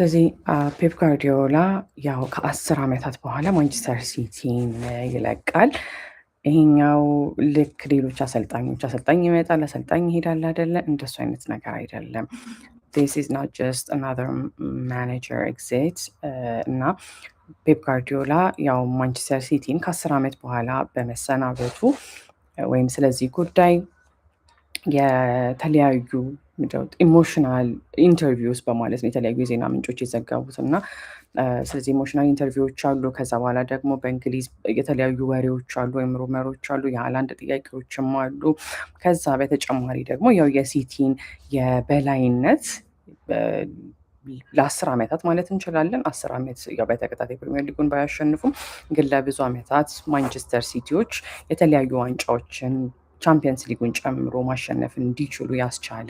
ስለዚህ ፔፕ ጋርዲዮላ ያው ከ10 ዓመታት በኋላ ማንቸስተር ሲቲን ይለቃል። ይሄኛው ልክ ሌሎች አሰልጣኝ ይመጣል፣ አሰልጣኝ ይሄዳል አይደለ? እንደሱ አይነት ነገር አይደለም። this is not just another manager exit እና ፔፕ ጋርዲዮላ ያው ማንቸስተር ሲቲን ከ10 ዓመት በኋላ በመሰናበቱ ወይም ስለዚህ ጉዳይ የተለያዩ ኢሞሽናል ኢንተርቪውስ በማለት ነው የተለያዩ የዜና ምንጮች የዘገቡት እና ስለዚህ ኢሞሽናል ኢንተርቪዎች አሉ። ከዛ በኋላ ደግሞ በእንግሊዝ የተለያዩ ወሬዎች አሉ ወይም ሩመሮች አሉ፣ የሃላንድ ጥያቄዎችም አሉ። ከዛ በተጨማሪ ደግሞ ያው የሲቲን የበላይነት ለ10 ዓመታት ማለት እንችላለን 10 ዓመት ያው በተከታታይ ፕሪሚየር ሊጉን ባያሸንፉም ግን ለብዙ ዓመታት ማንቸስተር ሲቲዎች የተለያዩ ዋንጫዎችን ቻምፒየንስ ሊጉን ጨምሮ ማሸነፍ እንዲችሉ ያስቻለ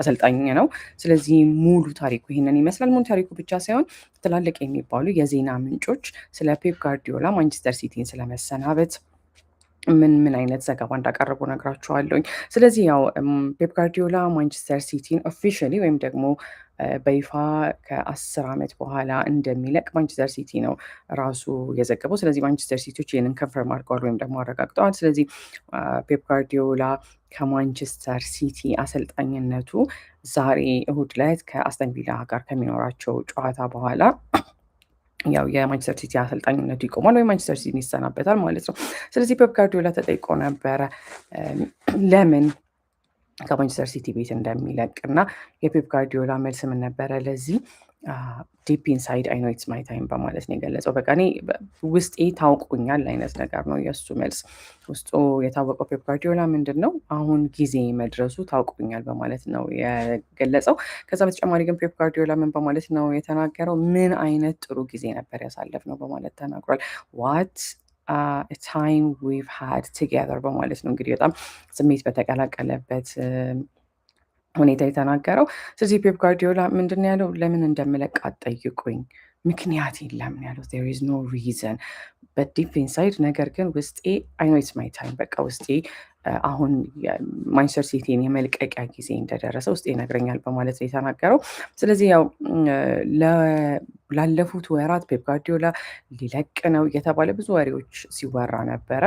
አሰልጣኝ ነው። ስለዚህ ሙሉ ታሪኩ ይህንን ይመስላል። ሙሉ ታሪኩ ብቻ ሳይሆን ትላልቅ የሚባሉ የዜና ምንጮች ስለ ፔፕ ጋርዲዮላ ማንቸስተር ሲቲን ስለመሰናበት ምን አይነት ዘገባ እንዳቀረቡ ነግራችኋለሁኝ። ስለዚህ ያው ፔፕ ጋርዲዮላ ማንቸስተር ሲቲን ኦፊሻሊ ወይም ደግሞ በይፋ ከ10 ዓመት በኋላ እንደሚለቅ ማንቸስተር ሲቲ ነው ራሱ የዘገበው። ስለዚህ ማንቸስተር ሲቲዎች ይህንን ከንፈርም አድርገዋል ወይም ደግሞ አረጋግጠዋል። ስለዚህ ፔፕ ጋርዲዮላ ከማንቸስተር ሲቲ አሰልጣኝነቱ ዛሬ እሁድ ዕለት ከአስተን ቪላ ጋር ከሚኖራቸው ጨዋታ በኋላ ያው የማንቸስተር ሲቲ አሰልጣኝነቱ ይቆማል ወይም ማንቸስተር ሲቲ ይሰናበታል ማለት ነው። ስለዚህ ፔፕ ጋርዲዮላ ተጠይቆ ነበረ ለምን ከማንቸስተር ሲቲ ቤት እንደሚለቅ እና የፔፕ ጋርዲዮላ መልስ ምን ነበረ? ለዚህ ዲፕ ኢንሳይድ አይ ኖ ኢትስ ማይ ታይም በማለት ነው የገለጸው። በቃ እኔ ውስጤ ታውቁኛል አይነት ነገር ነው የእሱ መልስ። ውስጡ የታወቀው ፔፕ ጋርዲዮላ ምንድን ነው አሁን ጊዜ መድረሱ ታውቁኛል በማለት ነው የገለጸው። ከዛ በተጨማሪ ግን ፔፕ ጋርዲዮላ ምን በማለት ነው የተናገረው? ምን አይነት ጥሩ ጊዜ ነበር ያሳለፍነው በማለት ተናግሯል። ዋት ታይም ዊቭ ሃድ ቱጌዘር በማለት ነው እንግዲህ በጣም ስሜት በተቀላቀለበት ሁኔታ የተናገረው። ስለዚህ ፔፕ ጋርዲዮላ ምንድን ነው ያለው? ለምን እንደምለቅ አትጠይቁኝ፣ ምክንያት የለም ያለው። ዜር ኢዝ ኖ ሪዘን በት ዲፕ ኢንሳይድ፣ ነገር ግን ውስጤ አይ ኖ ኢትስ ማይ ታይም፣ በቃ ውስጤ አሁን ማንቸስተር ሲቲን የመልቀቂያ ጊዜ እንደደረሰ ውስጤ ይነግረኛል በማለት ነው የተናገረው። ስለዚህ ያው ላለፉት ወራት ፔፕ ጋርዲዮላ ሊለቅ ነው እየተባለ ብዙ ወሬዎች ሲወራ ነበረ።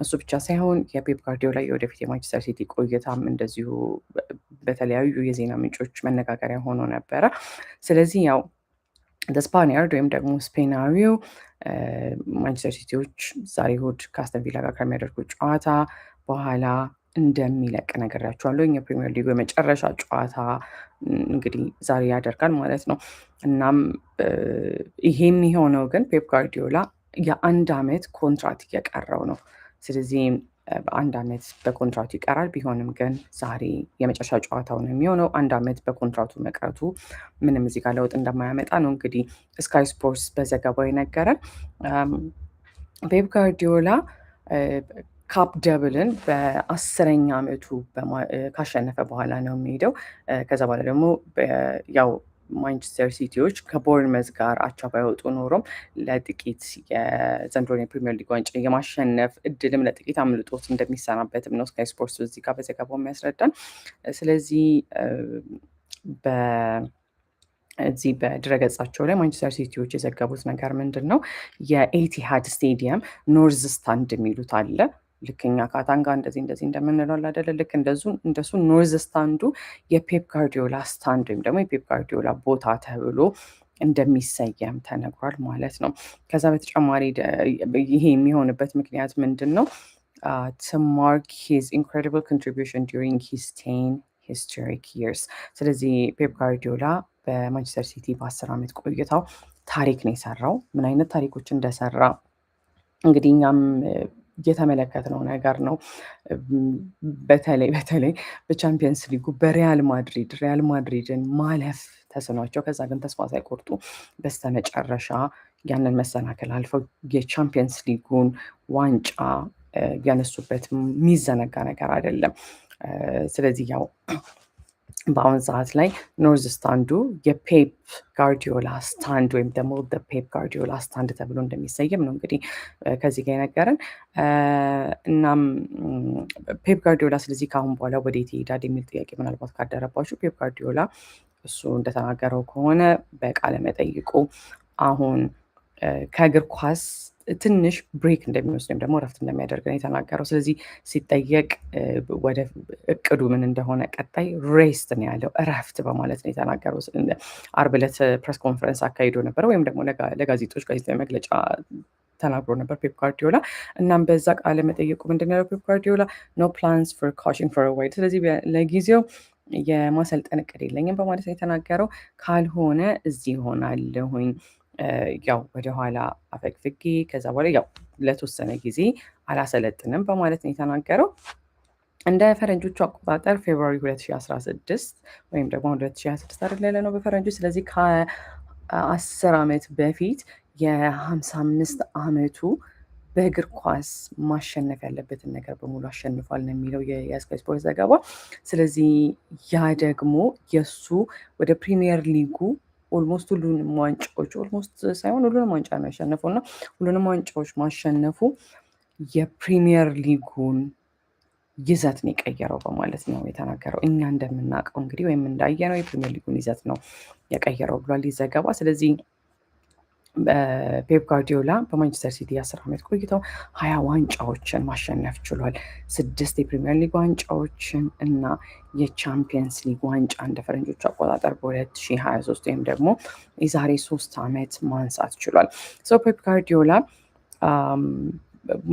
እሱ ብቻ ሳይሆን የፔፕ ጋርዲዮላ የወደፊት የማንቸስተር ሲቲ ቆይታም እንደዚሁ በተለያዩ የዜና ምንጮች መነጋገሪያ ሆኖ ነበረ። ስለዚህ ያው ስፓኒያርድ ወይም ደግሞ ስፔናዊው ማንቸስተር ሲቲዎች ዛሬ እሑድ ከአስተን ቪላ ጋር ከሚያደርጉት ጨዋታ በኋላ እንደሚለቅ ነግሬያችኋለሁ። የፕሪሚየር ሊጉ የመጨረሻ ጨዋታ እንግዲህ ዛሬ ያደርጋል ማለት ነው። እናም ይሄ የሚሆነው ግን ፔፕ ጋርዲዮላ የ1 ዓመት ኮንትራት እየቀረው ነው። ስለዚህ በ1 ዓመት በኮንትራቱ ይቀራል። ቢሆንም ግን ዛሬ የመጨረሻ ጨዋታው ነው የሚሆነው። 1 ዓመት በኮንትራቱ መቅረቱ ምንም እዚህ ጋር ለውጥ እንደማያመጣ ነው እንግዲህ ስካይ ስፖርትስ በዘገባው የነገረን። ፔፕ ጋርዲዮላ ካፕ ደብልን በ10ኛ ዓመቱ ካሸነፈ በኋላ ነው የሚሄደው። ከዛ በኋላ ደግሞ ያው ማንቸስተር ሲቲዎች ከቦርንመዝ ጋር አቻ ባይወጡ ኖሮም ለጥቂት የዘንድሮን የፕሪሚየር ሊግ ዋንጫ የማሸነፍ እድልም ለጥቂት አምልጦት እንደሚሰናበትም ነው ስካይ ስፖርትስ እዚህ ጋር በዘገባው የሚያስረዳን። ስለዚህ እዚህ በድረገጻቸው ላይ ማንቸስተር ሲቲዎች የዘገቡት ነገር ምንድን ነው? የኤቲሃድ ስቴዲየም ኖርዝ ስታንድ የሚሉት አለ። ልክ እኛ ካታንጋ እንደዚህ እንደምንለው አይደለ? ልክ እንደሱ ኖርዝ ስታንዱ የፔፕ ጋርዲዮላ ስታንድ ወይም ደግሞ የፔፕ ጋርዲዮላ ቦታ ተብሎ እንደሚሰየም ተነግሯል ማለት ነው። ከዛ በተጨማሪ ይሄ የሚሆንበት ምክንያት ምንድን ነው? to mark his incredible contribution during his 10 historic years። ስለዚህ ፔፕ ጋርዲዮላ በማንቸስተር ሲቲ በ10 ዓመት ቆይታው ታሪክ ነው የሰራው። ምን አይነት ታሪኮች እንደሰራ እንግዲህ እኛም የተመለከትነው ነገር ነው። በተለይ በቻምፒየንስ ሊጉ በሪያል ማድሪድን ማለፍ ተስኗቸው ከዛ ግን ተስፋ ሳይቆርጡ በስተመጨረሻ ያንን መሰናክል አልፈው የቻምፒየንስ ሊጉን ዋንጫ ያነሱበት የሚዘነጋ ነገር አይደለም። ስለዚህ ያው በአሁን ሰዓት ላይ ኖርዝ ስታንዱ የፔፕ ጋርዲዮላ ስታንድ ወይም ደግሞ ፔፕ ጋርዲዮላ ስታንድ ተብሎ እንደሚሰየም ነው እንግዲህ ከዚህ ጋር የነገረን። እናም ፔፕ ጋርዲዮላ ስለዚህ ከአሁን በኋላ ወዴት ይሄዳል የሚል ጥያቄ ምናልባት ካደረባችሁ ፔፕ ጋርዲዮላ እሱ እንደተናገረው ከሆነ በቃለ መጠይቁ አሁን ከእግር ኳስ ትንሽ ብሬክ እንደሚወስድ ወይም ደግሞ እረፍት እንደሚያደርግ ነው የተናገረው። ስለዚህ ሲጠየቅ ወደ እቅዱ ምን እንደሆነ ቀጣይ ሬስት ነው ያለው፣ እረፍት በማለት ነው የተናገረው። አርብ ዕለት ፕሬስ ኮንፈረንስ አካሂዶ ነበር፣ ወይም ደግሞ ለጋዜጦች ጋዜጣዊ መግለጫ ተናግሮ ነበር ፔፕ ጋርዲዮላ። እናም በዛ ቃለ መጠየቁ ምንድን ያለው ፔፕ ጋርዲዮላ ኖ ፕላንስ ፎር ኮቺንግ ፎር ዋይል፣ ስለዚህ ለጊዜው የማሰልጠን እቅድ የለኝም በማለት ነው የተናገረው። ካልሆነ እዚህ ይሆናለሁኝ ያው ወደኋላ አፈግፍጌ ከዛ በኋላ ያው ለተወሰነ ጊዜ አላሰለጥንም በማለት ነው የተናገረው። እንደ ፈረንጆቹ አቆጣጠር ፌብሩዋሪ 2016 ወይም ደግሞ 2026 አይደል ያለ ነው በፈረንጆች። ስለዚህ ከ10 ዓመት በፊት የ55 ዓመቱ በእግር ኳስ ማሸነፍ ያለበትን ነገር በሙሉ አሸንፏል ነው የሚለው የስካይ ስፖርት ዘገባ። ስለዚህ ያ ደግሞ የእሱ ወደ ፕሪሚየር ሊጉ ኦልሞስት ሁሉንም ዋንጫዎች ኦልሞስት ሳይሆን ሁሉንም ዋንጫ ነው ያሸነፈው እና ሁሉንም ዋንጫዎች ማሸነፉ የፕሪሚየር ሊጉን ይዘት ነው የቀየረው በማለት ነው የተናገረው። እኛ እንደምናውቀው እንግዲህ ወይም እንዳየነው የፕሪሚየር ሊጉን ይዘት ነው የቀየረው ብሏል ይህ ዘገባ። ስለዚህ ፔፕ ጋርዲዮላ በማንቸስተር ሲቲ 10 ዓመት ቆይተው 20 ዋንጫዎችን ማሸነፍ ችሏል። 6 የፕሪሚየር ሊግ ዋንጫዎችን እና የቻምፒየንስ ሊግ ዋንጫ እንደ ፈረንጆቹ አቆጣጠር በ2023 ወይም ደግሞ የዛሬ 3 ዓመት ማንሳት ችሏል። ፔፕ ጋርዲዮላ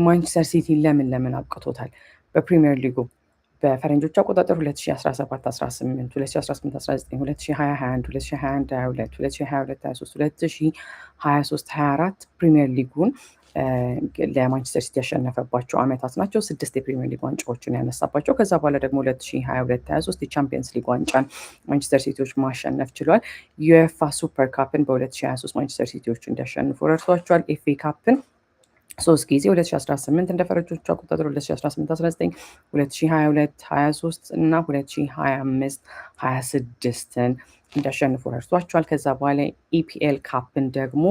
ማንቸስተር ሲቲ ለምን አብቅቶታል? በፕሪሚየር ሊጉ በፈረንጆቹ አቆጣጠር 2017-18፣ 2018-19፣ 2020-21፣ 2021-22፣ 2022-23፣ 2023-24 ፕሪሚየር ሊጉን ለማንቸስተር ሲቲ ያሸነፈባቸው ዓመታት ናቸው። 6 የፕሪሚየር ሊግ ዋንጫዎችን ያነሳባቸው። ከዛ በኋላ ደግሞ 2022-23 የቻምፒየንስ ሊግ ዋንጫን ማንቸስተር ሲቲዎች ማሸነፍ ችሏል። ዩኤፋ ሱፐር ካፕን በ2023 ማንቸስተር ሲቲዎች እንዲያሸንፉ ረድቷቸዋል። ኤፍኤ ካፕን 3 ጊዜ 2018 እንደ ፈረንጆቹ አቆጣጠር 2018-19፣ 2022-23 እና 2025-26ን እንዲያሸንፉ ረድቷቸዋል። ከዛ በኋላ ኢፒኤል ካፕን ደግሞ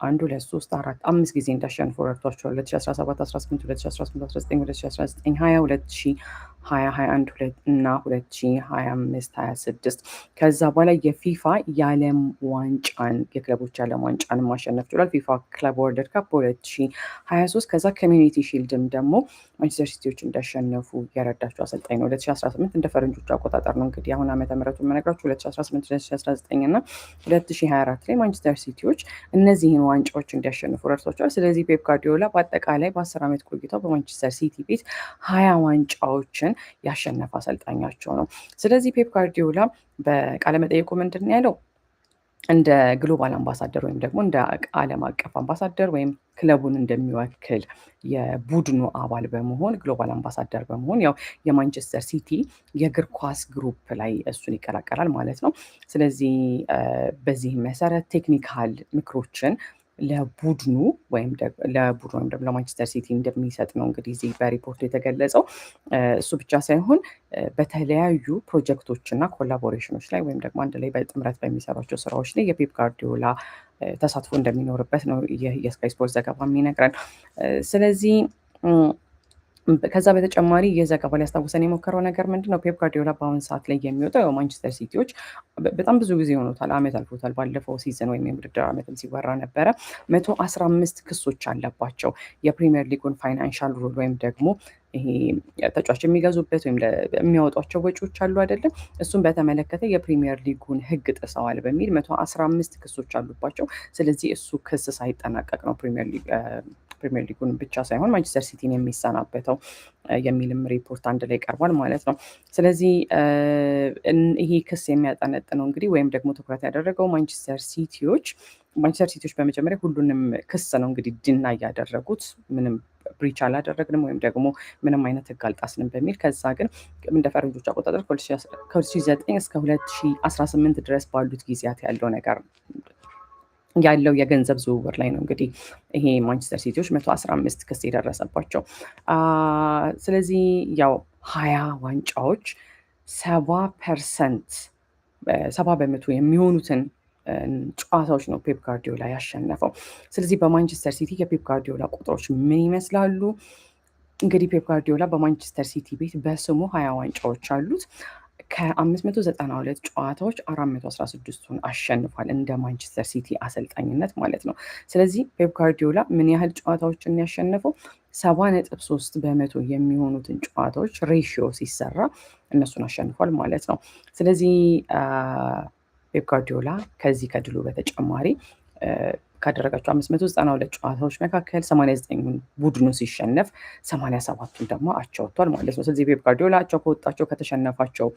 1 2 3 4 5 ጊዜ እንዲያሸንፉ ረድቷቸዋል። 2017-18፣ 2018-19፣ 2019-20፣ 2021 እና 2025-26 ከዛ በኋላ የፊፋ የዓለም ዋንጫን የክለቦች የዓለም ዋንጫን ማሸነፍ ችሏል። ፊፋ ክለብ ወርልድ ካፕ በ2023 ከዛ ኮሚዩኒቲ ሺልድም ደግሞ ማንቸስተር ሲቲዎች እንዲያሸነፉ የረዳቸው አሰልጣኝ ነው። 2018 እንደ ፈረንጆቹ አቆጣጠር ነው እንግዲህ አሁን ዓመተ ምህረቱን የምነግራችሁ 2018፣ 2019 እና 2024 ላይ ማንቸስተር ሲቲዎች እነዚህን ዋንጫዎች እንዲያሸንፉ ረድቷቸዋል። ስለዚህ ፔፕ ጋርዲዮላ በአጠቃላይ በ10 ዓመት ቆይታው በማንቸስተር ሲቲ ቤት 20 ዋንጫዎችን ያሸነፈ አሰልጣኛቸው ነው። ስለዚህ ፔፕ ጋርዲዮላ በቃለመጠይቁ ምንድን ነው ያለው? እንደ ግሎባል አምባሳደር ወይም ደግሞ እንደ ዓለም አቀፍ አምባሳደር ወይም ክለቡን እንደሚወክል የቡድኑ አባል በመሆን ግሎባል አምባሳደር በመሆን ያው የማንቸስተር ሲቲ የእግር ኳስ ግሩፕ ላይ እሱን ይቀላቀላል ማለት ነው። ስለዚህ በዚህ መሰረት ቴክኒካል ምክሮችን ለቡድኑ ወይም ደግሞ ለማንቸስተር ሲቲ እንደሚሰጥ ነው እንግዲህ እዚህ በሪፖርቱ የተገለጸው። እሱ ብቻ ሳይሆን በተለያዩ ፕሮጀክቶች እና ኮላቦሬሽኖች ላይ ወይም ደግሞ አንድ ላይ በጥምረት በሚሰሯቸው ስራዎች ላይ የፔፕ ጋርዲዮላ ተሳትፎ እንደሚኖርበት ነው የስካይ ስፖርት ዘገባ የሚነግረን። ስለዚህ ከዛ በተጨማሪ የዘገባ ሊያስታውሰን የሞከረው ነገር ምንድን ነው? ፔፕ ጋርዲዮላ በአሁን ሰዓት ላይ የሚወጣው ማንቸስተር ሲቲዎች በጣም ብዙ ጊዜ ሆኖታል፣ ዓመት አልፎታል። ባለፈው ሲዝን ወይም የውድድር ዓመትም ሲወራ ነበረ 115 ክሶች አለባቸው። የፕሪሚየር ሊጉን ፋይናንሻል ሩል ወይም ደግሞ ይሄ ተጫዋች የሚገዙበት ወይም የሚያወጧቸው ወጪዎች አሉ አይደለም፣ እሱን በተመለከተ የፕሪሚየር ሊጉን ሕግ ጥሰዋል በሚል 115 ክሶች አሉባቸው። ስለዚህ እሱ ክስ ሳይጠናቀቅ ነው ፕሪሚየር ሊጉን ብቻ ሳይሆን ማንቸስተር ሲቲን የሚሰናበተው የሚልም ሪፖርት አንድ ላይ ቀርቧል ማለት ነው። ስለዚህ ይሄ ክስ የሚያጠነጥነው እንግዲህ ወይም ደግሞ ትኩረት ያደረገው ማንቸስተር ሲቲዎች በመጀመሪያ ሁሉንም ክስ ነው እንግዲህ ድና እያደረጉት ምንም ብሪች አላደረግንም ወይም ደግሞ ምንም አይነት ህግ አልጣስንም በሚል ከዛ ግን እንደ ፈረንጆች አቆጣጠር ከ2009 እስከ 2018 ድረስ ባሉት ጊዜያት ያለው የገንዘብ ዝውውር ላይ ነው እንግዲህ ይሄ ማንቸስተር ሲቲዎች 115 ክስ የደረሰባቸው። ስለዚህ ያው 20 ዋንጫዎች 70 በመቶ የሚሆኑትን ጨዋታዎች ነው ፔፕ ጋርዲዮላ ያሸነፈው። ስለዚህ በማንቸስተር ሲቲ የፔፕ ጋርዲዮላ ቁጥሮች ምን ይመስላሉ? እንግዲህ ፔፕ ጋርዲዮላ በማንቸስተር ሲቲ ቤት በስሙ 20 ዋንጫዎች አሉት። ከ592 ጨዋታዎች 416ቱን አሸንፏል እንደ ማንቸስተር ሲቲ አሰልጣኝነት ማለት ነው። ስለዚህ ፔፕ ጋርዲዮላ ምን ያህል ጨዋታዎችን ያሸነፈው? 70.3% የሚሆኑትን ጨዋታዎች ሬሽዮ ሲሰራ እነሱን አሸንፏል ማለት ነው። ስለዚህ ፔፕ ጋርዲዮላ ከዚህ ከድሉ በተጨማሪ ካደረጋቸው 592 ጨዋታዎች መካከል 89ን ቡድኑ ሲሸነፍ 87ቱን ደግሞ አቻ ወጥቷል ማለት ነው። ስለዚህ ፔፕ ጋርዲዮላ አቻ ከወጣቸው ከተሸነፋቸው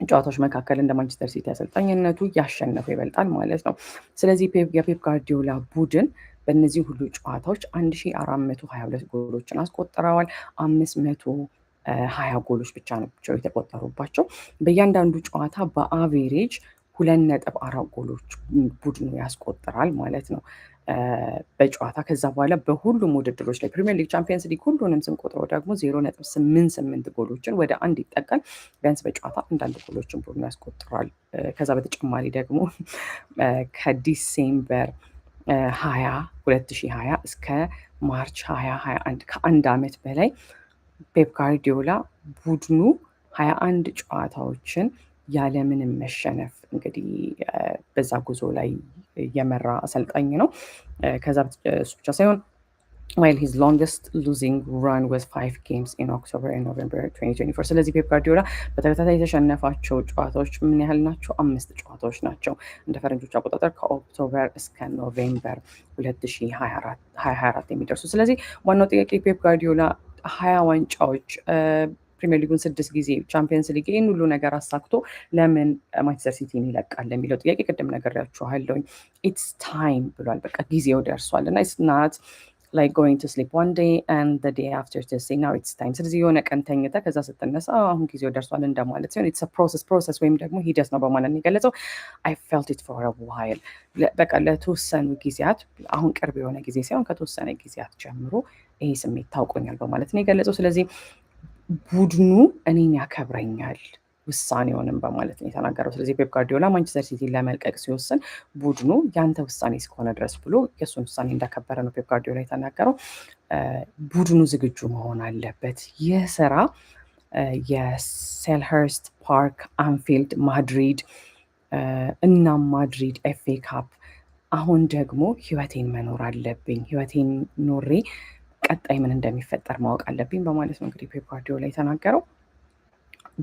ጨዋታዎች መካከል እንደ ማንቸስተር ሲቲ አሰልጣኝነቱ ያሸነፈው ይበልጣል ማለት ነው። ስለዚህ የፔፕ ጋርዲዮላ ቡድን በእነዚህ ሁሉ ጨዋታዎች 1422 ጎሎችን አስቆጥረዋል። 520 ጎሎች ብቻ ናቸው የተቆጠሩባቸው። በእያንዳንዱ ጨዋታ በአቬሬጅ 2.4 ጎሎች ቡድኑ ያስቆጥራል ማለት ነው በጨዋታ። ከዛ በኋላ በሁሉም ውድድሮች ላይ ፕሪሚየር ሊግ፣ ቻምፒየንስ ሊግ ሁሉንም ስንቆጥረው ደግሞ 0.88 ጎሎችን ወደ አንድ ይጠቃል። ቢያንስ በጨዋታ አንዳንድ ጎሎችን ቡድኑ ያስቆጥራል። ከዛ በተጨማሪ ደግሞ ከዲሴምበር 2020 እስከ ማርች 2021 ከአንድ ዓመት በላይ ፔፕ ጋርዲዮላ ቡድኑ 21 ጨዋታዎችን ያለምንም መሸነፍ እንግዲህ በዛ ጉዞ ላይ የመራ አሰልጣኝ ነው። ከዛ እሱ ብቻ ሳይሆን while his longest losing run was 5 games in October and November 2024። ስለዚህ ፔፕ ጋርዲዮላ በተከታታይ የተሸነፋቸው ጨዋታዎች ምን ያህል ናቸው? 5 ጨዋታዎች ናቸው እንደ ፈረንጆች አቆጣጠር ከኦክቶበር እስከ ኖቬምበር 2024 የሚደርሱ። ስለዚህ ዋናው ጥያቄ ፔፕ ጋርዲዮላ 20 ዋንጫዎች ፕሪሚየር ሊጉን 6 ጊዜ ቻምፒየንስ ሊግ ይህን ሁሉ ነገር አሳክቶ ለምን ማንቸስተር ሲቲን ይለቃል የሚለው ጥያቄ ቅድም ነግሬያችኋለሁ። ኢትስ ታይም ብሏል። በቃ ጊዜው ደርሷል እና ኢትስ ናት like going to sleep one day and the day after to say now it's time። ስለዚህ የሆነ ቀን ተኝተህ ከዛ ስትነሳ አሁን ጊዜው ደርሷል እንደማለት ሲሆን it's a process ወይም ደግሞ ሂደት ነው በማለት ነው የገለጸው። I felt it for a while በቃ ለተወሰኑ ጊዜያት፣ አሁን ቅርብ የሆነ ጊዜ ሳይሆን ከተወሰነ ጊዜያት ጀምሮ ይሄ ስሜት ታውቆኛል በማለት ነው የገለጸው። ስለዚህ ቡድኑ እኔን ያከብረኛል ውሳኔውንም በማለት ነው የተናገረው። ስለዚህ ፔፕ ጋርዲዮላ ማንቸስተር ሲቲን ለመልቀቅ ሲወስን ቡድኑ ያንተ ውሳኔ እስከሆነ ድረስ ብሎ የእሱን ውሳኔ እንዳከበረ ነው ፔፕ ጋርዲዮላ የተናገረው። ቡድኑ ዝግጁ መሆን አለበት። ይህ ስራ የሴልኸርስት ፓርክ፣ አንፊልድ፣ ማድሪድ እና ማድሪድ ኤፍኤ ካፕ፣ አሁን ደግሞ ህይወቴን መኖር አለብኝ፣ ህይወቴን ኖሬ ቀጣይ ምን እንደሚፈጠር ማወቅ አለብኝ በማለት ነው እንግዲህ ፔፕ ጋርዲዮላ የተናገረው።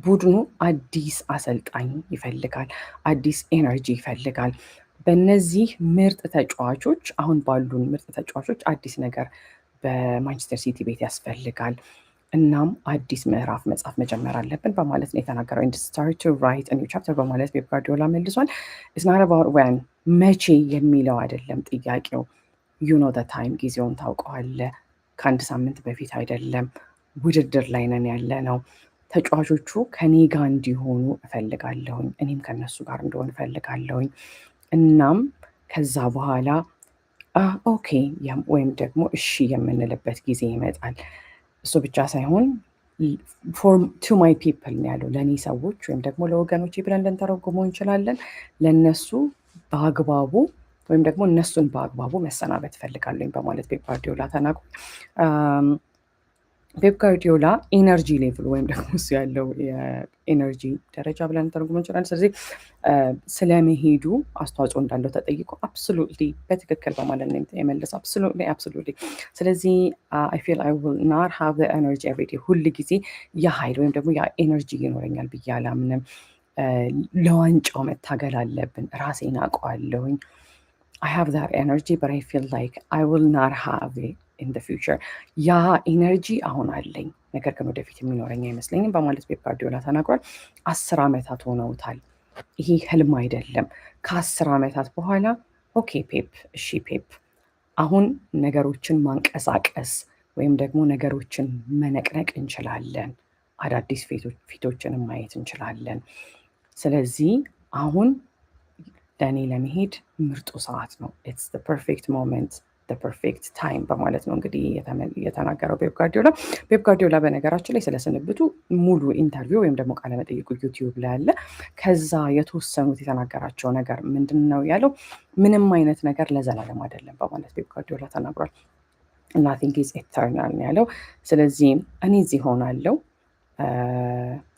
ቡድኑ አዲስ አሰልጣኝ ይፈልጋል፣ አዲስ ኤነርጂ ይፈልጋል። በእነዚህ ምርጥ ተጫዋቾች፣ አሁን ባሉን ምርጥ ተጫዋቾች አዲስ ነገር በማንቸስተር ሲቲ ቤት ያስፈልጋል። እናም አዲስ ምዕራፍ መጻፍ መጀመር አለብን በማለት ነው የተናገረው። and start to write a new chapter በማለት ፔፕ ጋርዲዮላ መልሷል። it's not about when መቼ የሚለው አይደለም ጥያቄው። you know the time ጊዜውን ታውቀዋለህ። ከአንድ ሳምንት በፊት አይደለም። ውድድር ላይ ነን ያለ ነው። ተጫዋቾቹ ከኔ ጋር እንዲሆኑ እፈልጋለሁኝ፣ እኔም ከነሱ ጋር እንደሆን እፈልጋለሁኝ። እናም ከዛ በኋላ ኦኬ ወይም ደግሞ እሺ የምንልበት ጊዜ ይመጣል። እሱ ብቻ ሳይሆን ቱ ማይ ፒፕል ነው ያለው፣ ለእኔ ሰዎች ወይም ደግሞ ለወገኖቼ ብለን ልንተረጉመው እንችላለን። ለእነሱ በአግባቡ ወይም ደግሞ እነሱን በአግባቡ መሰናበት እፈልጋለሁኝ በማለት ፔፕ ጋርዲዮላ ተናግሯል። ፔፕ ጋርዲዮላ ኢነርጂ ሌቭል ወይም ደግሞ እሱ ያለው የኢነርጂ ደረጃ ብለን ተርጉም እንችላለን። ስለዚህ ስለመሄዱ አስተዋጽኦ እንዳለው ተጠይቆ አብሶሉትሊ በትክክል በማለት ነው የመለሰው። አብሶሉትሊ። ስለዚህ አይ ፊል አይ ዊል ናት ሃቭ ዘ ኤነርጂ ኤቭሪ ዴይ፣ ሁል ጊዜ የኃይል ወይም ደግሞ የኤነርጂ ይኖረኛል ብዬ አላምንም። ለዋንጫው መታገል አለብን። ራሴን አውቀዋለሁኝ። I have that energy but I feel like I will not have it in the future። ያ ኢነርጂ አሁን አለኝ፣ ነገር ግን ወደፊት የሚኖረኝ አይመስለኝም በማለት ፔፕ ጋርዲዮላ ተናግሯል። 10 ዓመታት ሆነውታል። ይሄ ህልም አይደለም። ከ10 ዓመታት በኋላ ኦኬ ፔፕ፣ እሺ ፔፕ፣ አሁን ነገሮችን ማንቀሳቀስ ወይም ደግሞ ነገሮችን መነቅነቅ እንችላለን። አዳዲስ ፊቶችንም ማየት እንችላለን። ስለዚህ አሁን ለእኔ ለመሄድ ምርጡ ሰዓት ነው። ኢትስ ዘ ፐርፌክት ሞመንት ዘ ፐርፌክት ታይም በማለት ነው እንግዲህ የተናገረው ፔፕ ጋርዲዮላ። ፔፕ ጋርዲዮላ በነገራችን ላይ ስለስንብቱ ሙሉ ኢንተርቪው ወይም ደግሞ ቃለመጠይቁ ዩቲዩብ ላይ አለ። ከዛ የተወሰኑት የተናገራቸው ነገር ምንድን ነው ያለው? ምንም አይነት ነገር ለዘላለም አይደለም በማለት ፔፕ ጋርዲዮላ ተናግሯል። ናቲንግ ኢዝ ኤተርናል ነው ያለው። ስለዚህ እኔ እዚህ ሆናለሁ፣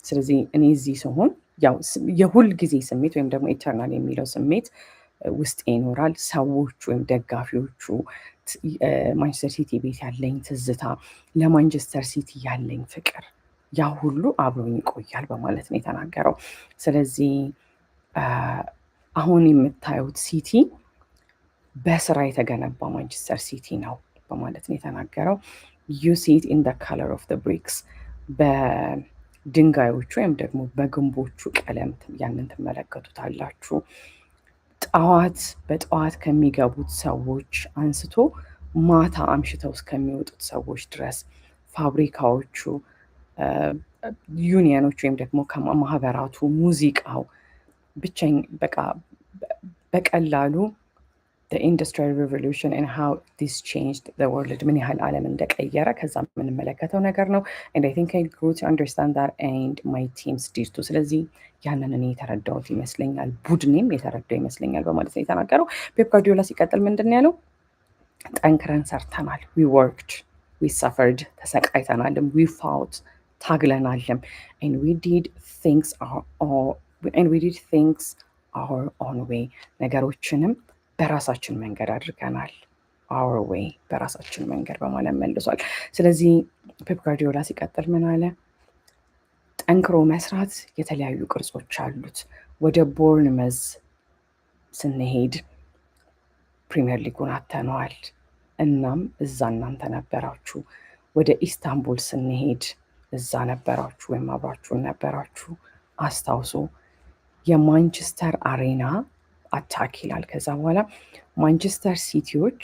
ስለዚህ እኔ እዚህ ስሆን ያው የሁል ጊዜ ስሜት ወይም ደግሞ ኢተርናል የሚለው ስሜት ውስጥ ይኖራል። ሰዎቹ ወይም ደጋፊዎቹ፣ ማንቸስተር ሲቲ ቤት ያለኝ ትዝታ፣ ለማንቸስተር ሲቲ ያለኝ ፍቅር ያ ሁሉ አብሮኝ ይቆያል በማለት ነው የተናገረው። ስለዚህ አሁን የምታዩት ሲቲ በስራ የተገነባ ማንቸስተር ሲቲ ነው በማለት ነው የተናገረው። ዩ ሲት ኢን ደ ከለር ኦፍ ደ ብሪክስ፣ በድንጋዮቹ ወይም ደግሞ በግንቦቹ ቀለም ያንን ትመለከቱታላችሁ። በጠዋት ከሚገቡት ሰዎች አንስቶ ማታ አምሽተው እስከሚወጡት ሰዎች ድረስ ፋብሪካዎቹ፣ ዩኒየኖች ወይም ደግሞ ከማህበራቱ፣ ሙዚቃው ብቻኝ በቃ በቀላሉ ኢንዱስትሪያል ሪቮሉሽን and how this changed the world ምን ያህል ዓለም እንደቀየረ ከዛ የምንመለከተው ነገር ነው። and I think I grew to understand that and my teams did too። ስለዚህ ያንን እኔ የተረዳሁት ይመስለኛል፣ ቡድኔም የተረዳው ይመስለኛል በማለት ነው የተናገረው። ፔፕ ጋርዲዮላ ሲቀጥል ምንድን ነው ያለው? ጠንክረን ሰርተናል፣ we worked, we suffered፣ ተሰቃይተናልም፣ we fought፣ ታግለናልም and we did things our own way፣ ነገሮችንም በራሳችን መንገድ አድርገናል። our way፣ በራሳችን መንገድ በማለት መልሷል። ስለዚህ ፔፕ ጋርዲዮላ ሲቀጥል ምን አለ? ጠንክሮ መስራት የተለያዩ ቅርጾች አሉት። ወደ ቦርንመዝ ስንሄድ ፕሪሚየር ሊጉን አተነዋል። እናም እዛ እናንተ ነበራችሁ። ወደ ኢስታንቡል ስንሄድ እዛ ነበራችሁ ወይም አብራችሁን ነበራችሁ። አስታውሱ። የማንቸስተር አሬና አታክ ይላል። ከዛ በኋላ ማንቸስተር ሲቲዎች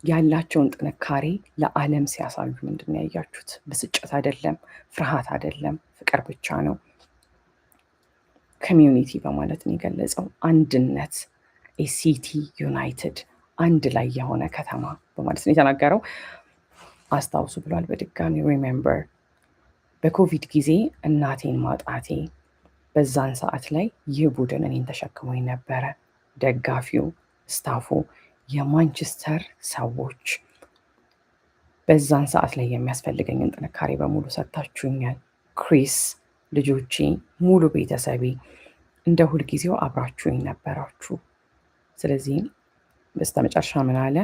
ያላቸውን ጥንካሬ ለዓለም ሲያሳዩ ምንድን ነው ያያችሁት? ብስጭት አይደለም፣ ፍርሃት አይደለም፣ ፍቅር ብቻ ነው። ኮሚዩኒቲ በማለት ነው የገለጸው። አንድነት፣ ሲቲ ዩናይትድ፣ አንድ ላይ የሆነ ከተማ በማለት ነው የተናገረው። አስታውሱ ብሏል በድጋሚ ሪሜምበር። በኮቪድ ጊዜ እናቴን ማጣቴ፣ በዛን ሰዓት ላይ ይህ ቡድን እኔን ተሸክሞኝ ነበረ። ደጋፊው፣ ስታፉ፣ የማንቸስተር ሰዎች በዛን ሰዓት ላይ የሚያስፈልገኝን ጥንካሬ በሙሉ ሰጥታችሁኛል። ክሪስ፣ ልጆቼ፣ ሙሉ ቤተሰቤ እንደ ሁልጊዜው አብራችሁኝ ነበራችሁ። ስለዚህ በስተመጨረሻ ምን አለ?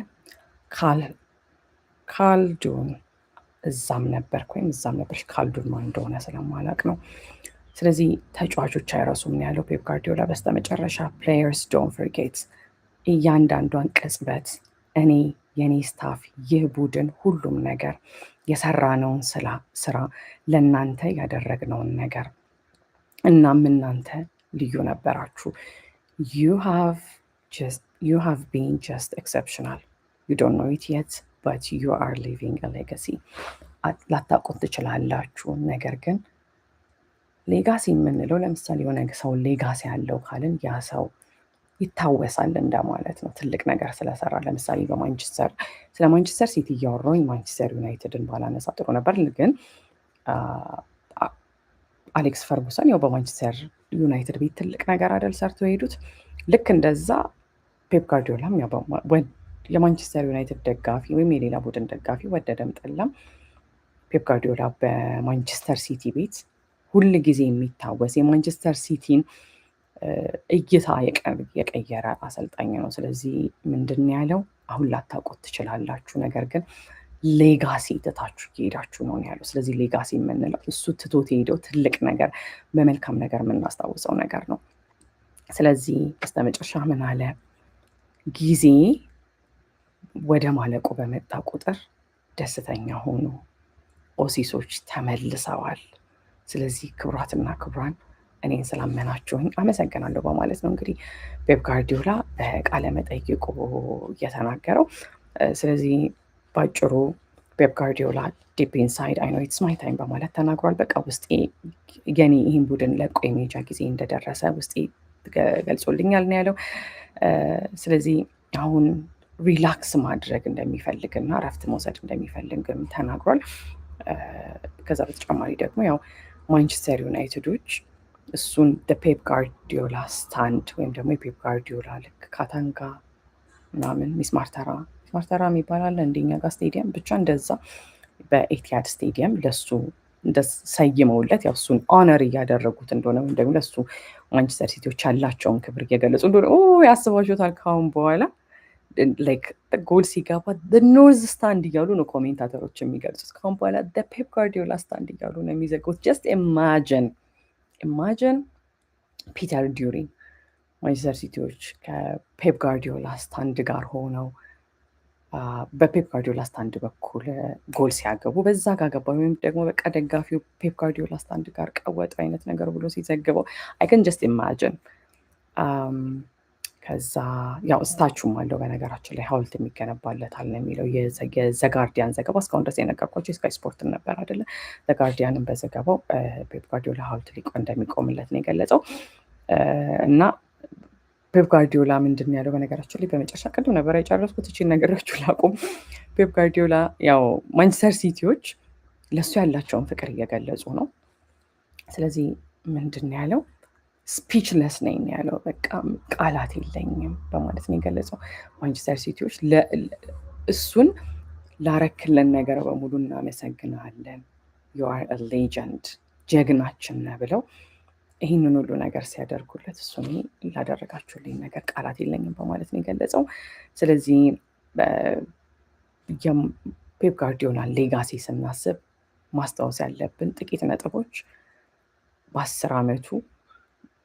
ካልዱን እዛም ነበርክ ወይም እዛም ነበርሽ። ካልዱን ማን እንደሆነ ስለማላቅ ነው። ስለዚህ ተጫዋቾች አይረሱም ነው ያለው ፔፕ ጋርዲዮላ በስተመጨረሻ። ፕሌየርስ ዶንት ፎርጌት፣ እያንዳንዷን ቅጽበት እኔ፣ የኔ ስታፍ፣ ይህ ቡድን፣ ሁሉም ነገር የሰራነውን ስራ፣ ለእናንተ ያደረግነውን ነገር። እናም እናንተ ልዩ ነበራችሁ። you have been just exceptional. You don't know it yet, but you are leaving a legacy። ላታውቁት ትችላላችሁ፣ ነገር ግን ሌጋሲ የምንለው ለምሳሌ የሆነ ሰው ሌጋሲ ያለው ካልን ያ ሰው ይታወሳል እንደማለት ነው፣ ትልቅ ነገር ስለሰራ። ለምሳሌ ስለ ማንቸስተር ሲቲ እያወራሁኝ ማንቸስተር ዩናይትድን ባላነሳ ጥሩ ነበር፣ ግን አሌክስ ፈርጉሰን ያው በማንቸስተር ዩናይትድ ቤት ትልቅ ነገር አይደል ሰርተው የሄዱት። ልክ እንደዛ ፔፕ ጋርዲዮላም የማንቸስተር ዩናይትድ ደጋፊ ወይም የሌላ ቡድን ደጋፊ ወደደም ጠላም ፔፕ ጋርዲዮላ በማንቸስተር ሲቲ ቤት ሁል ጊዜ የሚታወስ የማንቸስተር ሲቲን እይታ የቀየረ አሰልጣኝ ነው። ስለዚህ ምንድን ያለው? አሁን ላታውቁት ትችላላችሁ፣ ነገር ግን ሌጋሲ ትታችሁ እየሄዳችሁ ነው ያለው። ስለዚህ ሌጋሲ የምንለው እሱ ትቶት የሄደው ትልቅ ነገር፣ በመልካም ነገር የምናስታውሰው ነገር ነው። ስለዚህ በስተመጨረሻ ምን አለ? ጊዜ ወደ ማለቁ በመጣ ቁጥር ደስተኛ ሆኑ፣ ኦሲሶች ተመልሰዋል። ስለዚህ ክቡራትና ክቡራን እኔን ስላመናችሁኝ አመሰግናለሁ በማለት ነው እንግዲህ ፔፕ ጋርዲዮላ በቃለ መጠይቁ እየተናገረው። ስለዚህ ባጭሩ ፔፕ ጋርዲዮላ ዲፕ ኢንሳይድ አይ ኖ ኢትስ ማይ ታይም በማለት ተናግሯል። በቃ ውስጤ የኔ ይህን ቡድን ለቆ የሜጃ ጊዜ እንደደረሰ ውስጤ ገልጾልኛል ነው ያለው። ስለዚህ አሁን ሪላክስ ማድረግ እንደሚፈልግና እረፍት መውሰድ እንደሚፈልግም ተናግሯል። ከዛ በተጨማሪ ደግሞ ያው ማንቸስተር ዩናይትዶች እሱን ፔፕ ጋርዲዮላ ስታንድ ወይም ደግሞ የፔፕ ጋርዲዮላ ልክ ካታንጋ ምናምን ሚስማርተራ የሚባል አለ እንደኛ ጋር ስቴዲየም ብቻ እንደዛ በኤቲያድ ስቴዲየም ለሱ ሰይመውለት ያው እሱን ኦነር እያደረጉት እንደሆነ ወይም ደግሞ ለእሱ ማንቸስተር ሲቲዎች ያላቸውን ክብር እየገለጹ እንደሆነ ያስባችሁታል። ካሁን በኋላ ላይክ ጎል ሲገባ ኖርዝ ስታንድ እያሉ ነው ኮሜንታተሮች የሚገልጹት። ካሁን በኋላ ፔፕ ጋርዲዮላ ስታንድ እያሉ ነው የሚዘጉት። ጀስት ኢማጅን ፒተር ዱሪ ማንቸስተር ሲቲዎች ከፔፕ ጋርዲዮላ ስታንድ ጋር ሆነው በፔፕ ጋርዲዮላ ስታንድ በኩል ጎል ሲያገቡ በዛ ጋር ገባ ወይም ደግሞ በቃ ደጋፊው ፔፕ ጋርዲዮላ ስታንድ ጋር ቀወጠ አይነት ነገር ብሎ ሲዘግበው አይ ካን ጀስት ኢማጂን። ከዛ ያው ስታቹም አለው በነገራችን ላይ ሐውልት የሚገነባለታል ነው የሚለው የዘጋርዲያን ዘገባ። እስካሁን ድረስ የነገርኳቸው የስካይ ስፖርትን ነበር አይደለ? ዘጋርዲያንን በዘገባው ፔፕ ጋርዲዮላ ሐውልት እንደሚቆምለት ነው የገለጸው። እና ፔፕ ጋርዲዮላ ምንድን ያለው በነገራችን ላይ በመጨረሻ ቅድም ነበር የጨረስኩት እቺን ነገራችሁ ላቁም። ፔፕ ጋርዲዮላ ያው ማንቸስተር ሲቲዎች ለሱ ያላቸውን ፍቅር እየገለጹ ነው። ስለዚህ ምንድን ያለው ስፒችለስ ነኝ ያለው በቃ ቃላት የለኝም በማለት ነው የገለጸው። ማንቸስተር ሲቲዎች እሱን ላረክልን ነገር በሙሉ እናመሰግናለን፣ ዩ አር አ ሌጀንድ ጀግናችን ነህ ብለው ይህንን ሁሉ ነገር ሲያደርጉለት እሱን ላደረጋችሁልኝ ነገር ቃላት የለኝም በማለት ነው የገለጸው። ስለዚህ ፔፕ ጋርዲዮላን ሌጋሲ ስናስብ ማስታወስ ያለብን ጥቂት ነጥቦች በ10 ዓመቱ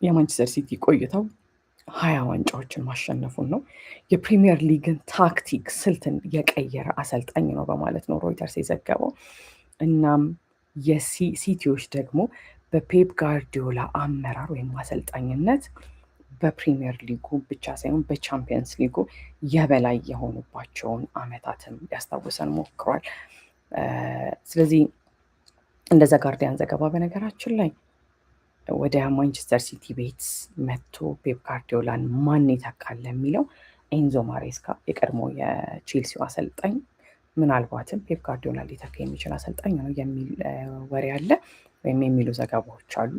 የማንቸስተር ሲቲ ቆይተው 20 ዋንጫዎችን ማሸነፉን ነው። የፕሪሚየር ሊግን ታክቲክ ስልትን የቀየረ አሰልጣኝ ነው በማለት ነው ሮይተርስ የዘገበው። እናም የሲቲዎች ደግሞ በፔፕ ጋርዲዮላ አመራር ወይም አሰልጣኝነት በፕሪሚየር ሊጉ ብቻ ሳይሆን በቻምፒየንስ ሊጉ የበላይ የሆኑባቸውን ዓመታትም ሊያስታውሰን ሞክሯል። ስለዚህ እንደዛ ጋርዲያን ዘገባ በነገራችን ላይ ወደ ማንቸስተር ሲቲ ቤት መጥቶ ፔፕ ጋርዲዮላን ማን ይተካል የሚለው ኤንዞ ማሬስካ የቀድሞ የቼልሲው አሰልጣኝ ምናልባትም ፔፕ ጋርዲዮላ ሊተካ የሚችል አሰልጣኝ ነው የሚል ወሬ አለ ወይም የሚሉ ዘገባዎች አሉ።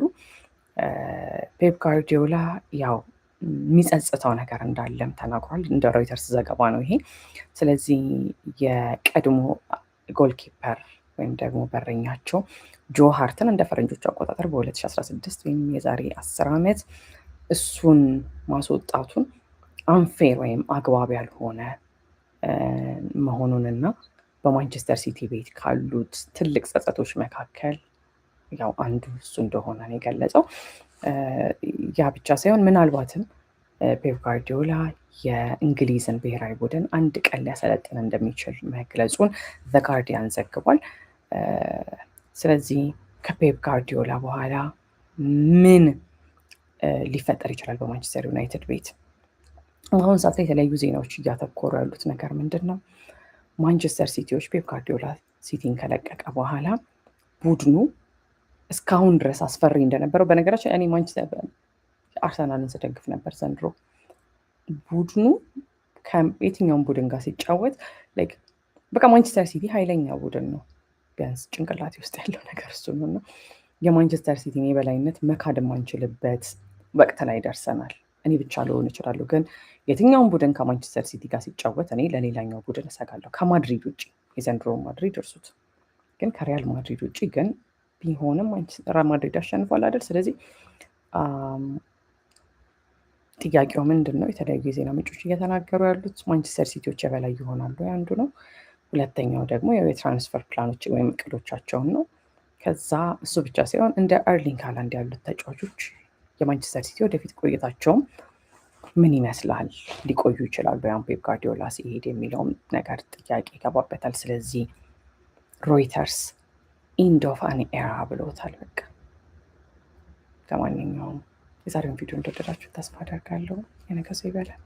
ፔፕ ጋርዲዮላ ያው የሚጸጽተው ነገር እንዳለም ተናግሯል። እንደ ሮይተርስ ዘገባ ነው ይሄ። ስለዚህ የቀድሞ ጎልኪፐር ወይም ደግሞ በረኛቸው ጆ ሃርትን እንደ ፈረንጆች አቆጣጠር በ2016 ወይም የዛሬ 10 ዓመት እሱን ማስወጣቱን አንፌር ወይም አግባብ ያልሆነ መሆኑንና በማንቸስተር ሲቲ ቤት ካሉት ትልቅ ጸጸቶች መካከል ያው አንዱ እሱ እንደሆነ ነው የገለጸው። ያ ብቻ ሳይሆን ምናልባትም ፔፕ ጋርዲዮላ የእንግሊዝን ብሔራዊ ቡድን አንድ ቀን ሊያሰለጥን እንደሚችል መግለጹን ዘ ጋርዲያን ዘግቧል። ስለዚህ ከፔፕ ጋርዲዮላ በኋላ ምን ሊፈጠር ይችላል በማንቸስተር ዩናይትድ ቤት? አሁን ሰዓት ላይ የተለያዩ ዜናዎች እያተኮሩ ያሉት ነገር ምንድን ነው? ማንቸስተር ሲቲዎች ፔፕ ጋርዲዮላ ሲቲን ከለቀቀ በኋላ ቡድኑ እስካሁን ድረስ አስፈሪ እንደነበረው፣ በነገራችን እኔ ማንቸስተር አርሰናልን ስደግፍ ነበር ዘንድሮ። ቡድኑ ከየትኛውም ቡድን ጋር ሲጫወት በቃ ማንቸስተር ሲቲ ኃይለኛ ቡድን ነው። ቢያንስ ጭንቅላቴ ውስጥ ያለው ነገር እሱ ነው። እና የማንቸስተር ሲቲን የበላይነት መካድ የማንችልበት ወቅት ላይ ደርሰናል። እኔ ብቻ ልሆን እችላለሁ፣ ግን የትኛውን ቡድን ከማንቸስተር ሲቲ ጋር ሲጫወት እኔ ለሌላኛው ቡድን እሰጋለሁ። ከማድሪድ ውጭ የዘንድሮ ማድሪድ እርሱት፣ ግን ከሪያል ማድሪድ ውጭ ግን ቢሆንም ሪያል ማድሪድ አሸንፏል አይደል? ስለዚህ ጥያቄው ምንድን ነው? የተለያዩ የዜና ምንጮች እየተናገሩ ያሉት ማንቸስተር ሲቲዎች የበላይ ይሆናሉ አንዱ ነው። ሁለተኛው ደግሞ የትራንስፈር ፕላኖች ወይም እቅዶቻቸውን ነው። ከዛ እሱ ብቻ ሳይሆን እንደ ኤርሊንግ ሃላንድ ያሉት ተጫዋቾች የማንቸስተር ሲቲ ወደፊት ቆይታቸውም ምን ይመስላል? ሊቆዩ ይችላሉ ያን ፔፕ ጋርዲዮላ ሲሄድ የሚለውም ነገር ጥያቄ ይገባበታል። ስለዚህ ሮይተርስ ኢንድ ኦፍ አን ኤራ ብሎታል። በቃ ለማንኛውም የዛሬውን ቪዲዮ እንደወደዳችሁ ተስፋ አደርጋለሁ። የነገ ሰው ይበላል።